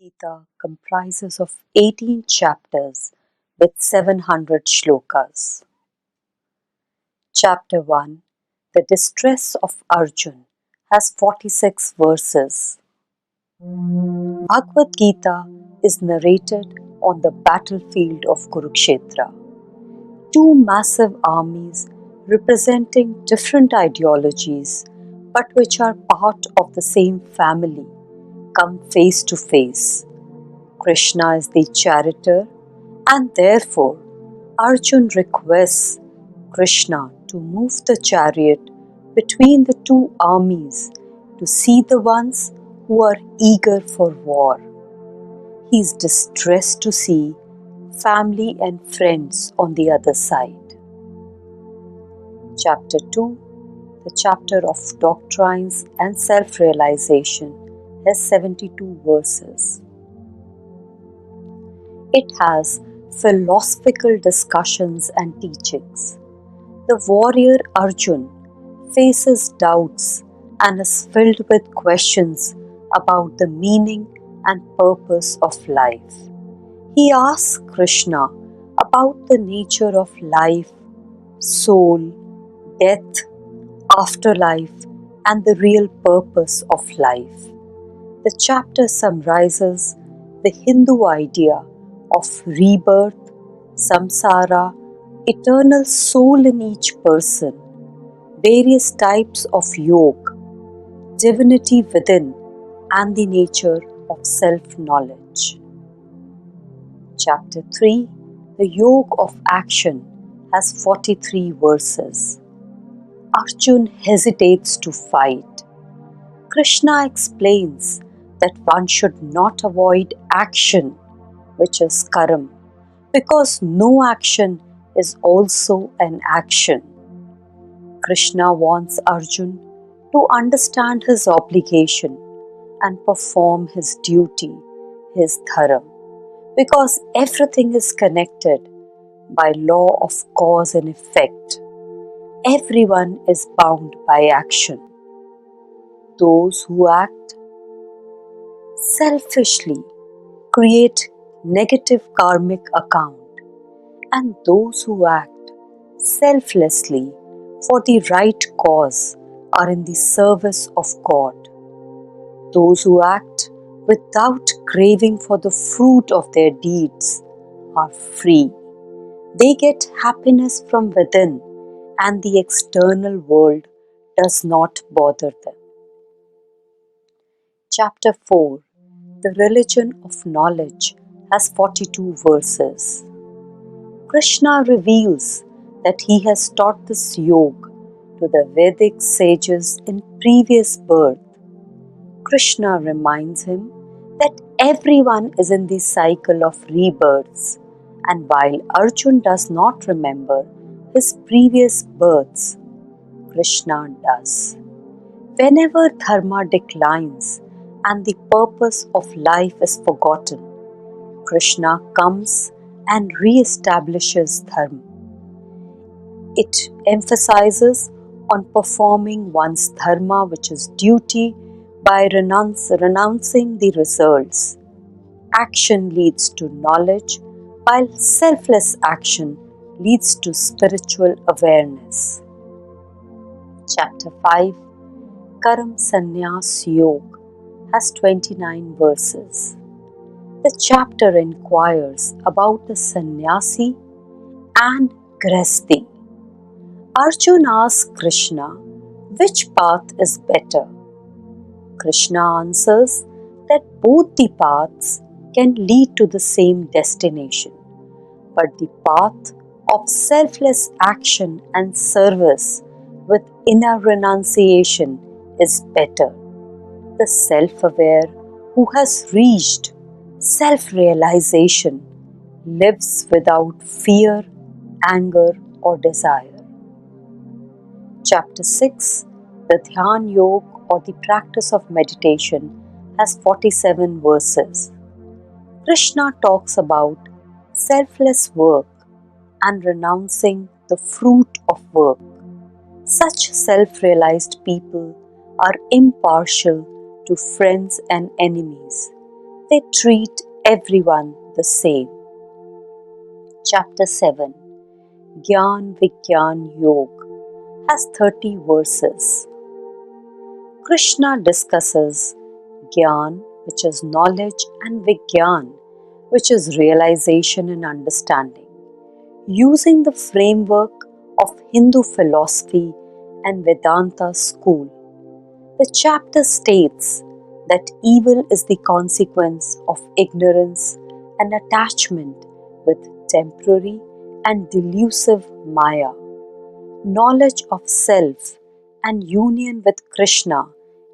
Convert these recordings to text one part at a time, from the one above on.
Gita comprises of 18 chapters with 700 shlokas. Chapter 1, The Distress of Arjun, has 46 verses. Bhagavad Gita is narrated on the battlefield of Kurukshetra. Two massive armies representing different ideologies but which are part of the same family come face to face. Krishna is the charioteer, and therefore Arjun requests Krishna to move the chariot between the two armies to see the ones who are eager for war. He is distressed to see family and friends on the other side. Chapter 2, the chapter of doctrines and self-realization, has 72 verses. It has philosophical discussions and teachings. The warrior Arjun faces doubts and is filled with questions about the meaning and purpose of life. He asks Krishna about the nature of life, soul, death, afterlife, and the real purpose of life. The chapter summarizes the Hindu idea of rebirth, samsara, eternal soul in each person, various types of yoga, divinity within, and the nature of self-knowledge. Chapter 3, The Yoga of Action, has 43 verses. Arjun hesitates to fight. Krishna explains that one should not avoid action, which is karam, because no action is also an action. Krishna wants Arjun to understand his obligation and perform his duty, his dharam, because everything is connected by law of cause and effect. Everyone is bound by action. Those who act selfishly create negative karmic account, and those who act selflessly for the right cause are in the service of God. Those who act without craving for the fruit of their deeds are free. They get happiness from within, and the external world does not bother them. Chapter 4, The Religion of Knowledge, has 42 verses. Krishna reveals that he has taught this yoga to the Vedic sages in previous birth. Krishna reminds him that everyone is in the cycle of rebirths, and while Arjun does not remember his previous births, Krishna does. Whenever dharma declines and the purpose of life is forgotten, Krishna comes and re-establishes dharma. It emphasizes on performing one's dharma, which is duty, by renouncing the results. Action leads to knowledge, while selfless action leads to spiritual awareness. Chapter 5, Karam Sannyas Yoga, has 29 verses. The chapter inquires about the sannyasi and grihastha. Arjun asks Krishna which path is better. Krishna answers that both the paths can lead to the same destination, but the path of selfless action and service with inner renunciation is better. The self-aware who has reached self-realization lives without fear, anger, or desire. Chapter 6, The Dhyan Yoga, or the practice of meditation, has 47 verses. Krishna talks about selfless work and renouncing the fruit of work. Such self-realized people are impartial to friends and enemies. they treat everyone the same. Chapter 7 Gyan Vigyan Yog has 30 verses. Krishna discusses Gyan, which is knowledge, and Vigyan, which is realization and understanding, using the framework of Hindu philosophy and Vedanta school. The chapter states that evil is the consequence of ignorance and attachment with temporary and delusive Maya. Knowledge of self and union with Krishna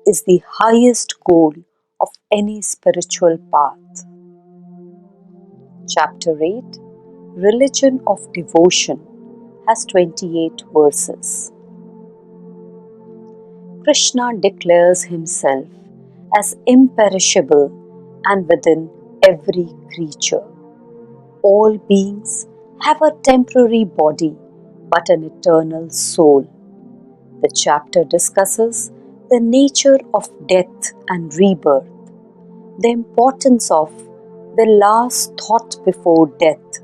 is the highest goal of any spiritual path. Chapter 8 Religion of Devotion has 28 verses. Krishna declares himself as imperishable and within every creature. All beings have a temporary body but an eternal soul. The chapter discusses the nature of death and rebirth, the importance of the last thought before death,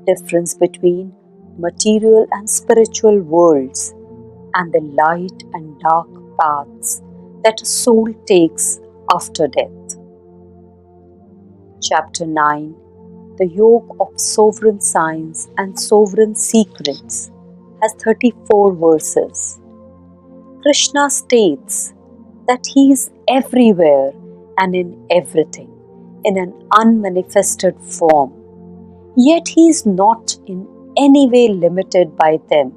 difference between material and spiritual worlds, and the light and dark paths that a soul takes after death. Chapter 9 The Yoke of Sovereign Science and Sovereign Secrets has 34 verses. Krishna states that he is everywhere and in everything, in an unmanifested form, yet he is not in any way limited by them,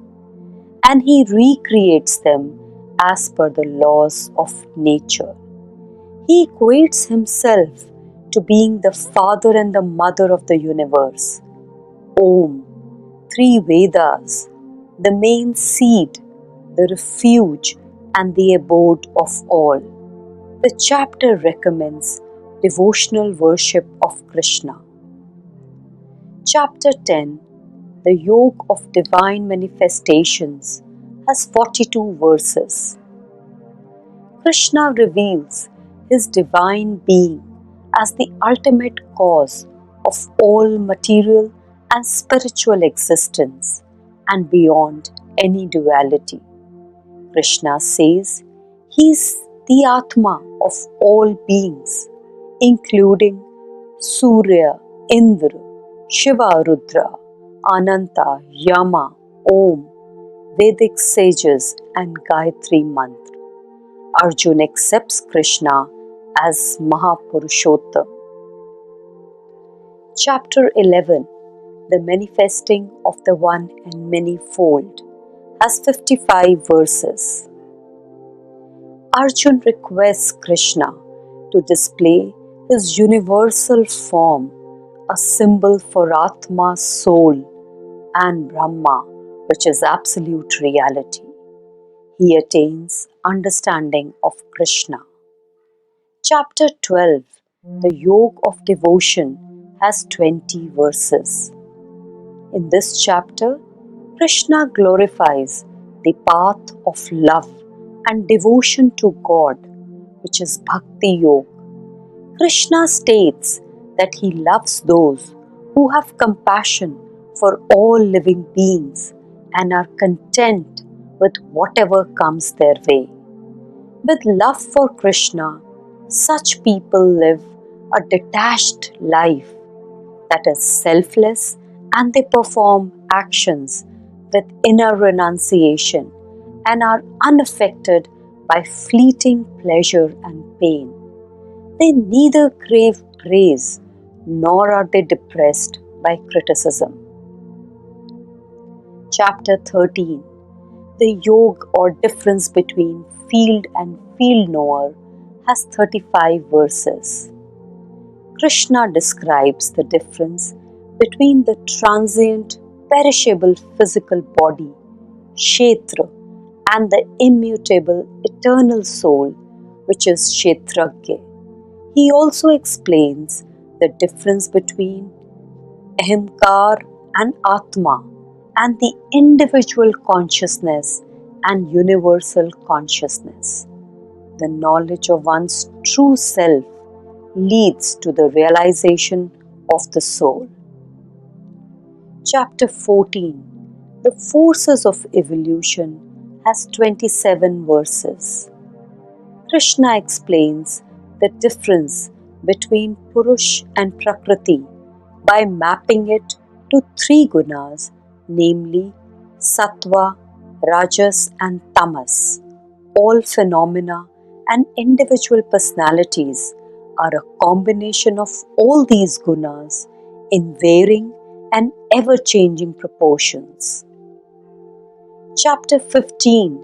and he recreates them as per the laws of nature. He equates himself to being the father and the mother of the universe. Om, three Vedas, the main seed, the refuge and the abode of all. The chapter recommends devotional worship of Krishna. Chapter 10 The Yoke of Divine Manifestations has 42 verses. Krishna reveals his divine being as the ultimate cause of all material and spiritual existence and beyond any duality. Krishna says he is the Atma of all beings, including Surya, Indra, Shiva, Rudra, Ananta, Yama, Om, Vedic sages and Gayatri mantra. Arjuna accepts Krishna as Mahapurushottam. Chapter 11 The Manifesting of the One and Many-fold has 55 verses. Arjuna requests Krishna to display his universal form, a symbol for Atma's soul, and Brahma, which is absolute reality. He attains understanding of Krishna. Chapter 12 The Yoke of Devotion has 20 verses. In this chapter, Krishna glorifies the path of love and devotion to God, which is Bhakti Yoga. Krishna states that he loves those who have compassion for all living beings and are content with whatever comes their way. With love for Krishna, such people live a detached life that is selfless, and they perform actions with inner renunciation and are unaffected by fleeting pleasure and pain. They neither crave praise nor are they depressed by criticism. Chapter 13 The Yoga or difference between field and field knower has 35 verses. Krishna describes the difference between the transient, perishable physical body, Kshetra, and the immutable, eternal soul, which is Kshetragya. He also explains the difference between Ahamkar and Atma, and the individual consciousness and universal consciousness. The knowledge of one's true self leads to the realization of the soul. Chapter 14, The Forces of Evolution, has 27 verses. Krishna explains the difference between Purush and Prakriti by mapping it to three gunas, namely Sattva, Rajas, and Tamas. All phenomena and individual personalities are a combination of all these gunas in varying and ever changing proportions. Chapter 15,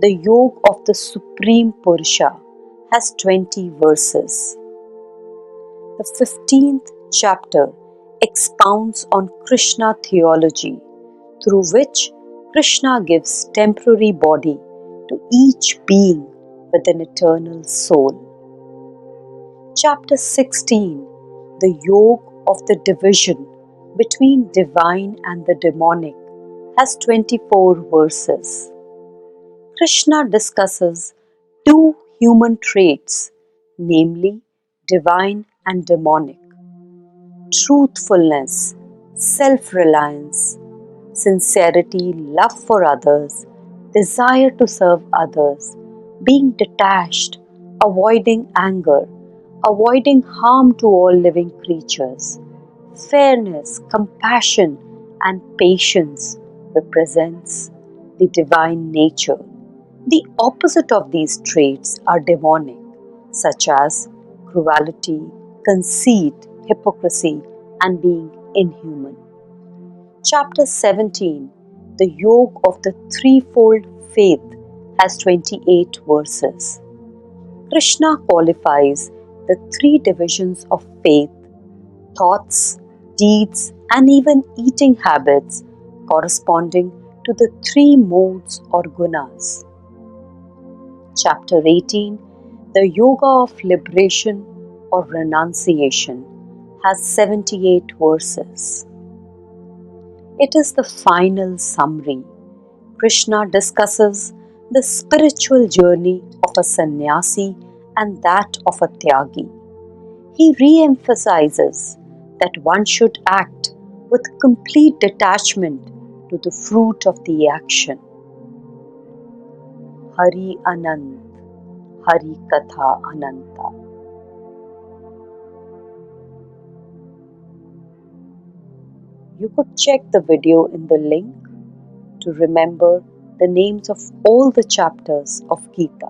The Yoga of the Supreme Purusha, has 20 verses. The 15th chapter expounds on Krishna theology, through which Krishna gives temporary body to each being with an eternal soul. Chapter 16, The Yoga of the Division between divine and the demonic, has 24 verses. Krishna discusses two human traits, namely divine and demonic: truthfulness, self-reliance, sincerity, love for others, desire to serve others, being detached, avoiding anger, avoiding harm to all living creatures. Fairness, compassion, and patience represents the divine nature. The opposite of these traits are demonic, such as cruelty, conceit, hypocrisy, and being inhuman. Chapter 17, The Yoga of the Threefold Faith, has 28 verses. Krishna qualifies the three divisions of faith: thoughts, deeds, and even eating habits, corresponding to the three modes or gunas. Chapter 18, The Yoga of Liberation or Renunciation, has 78 verses. It is the final summary. Krishna discusses the spiritual journey of a sannyasi and that of a tyagi. He re-emphasizes that one should act with complete detachment to the fruit of the action. Hari Anand, Hari Katha Ananta. You could check the video in the link to remember the names of all the chapters of Gita.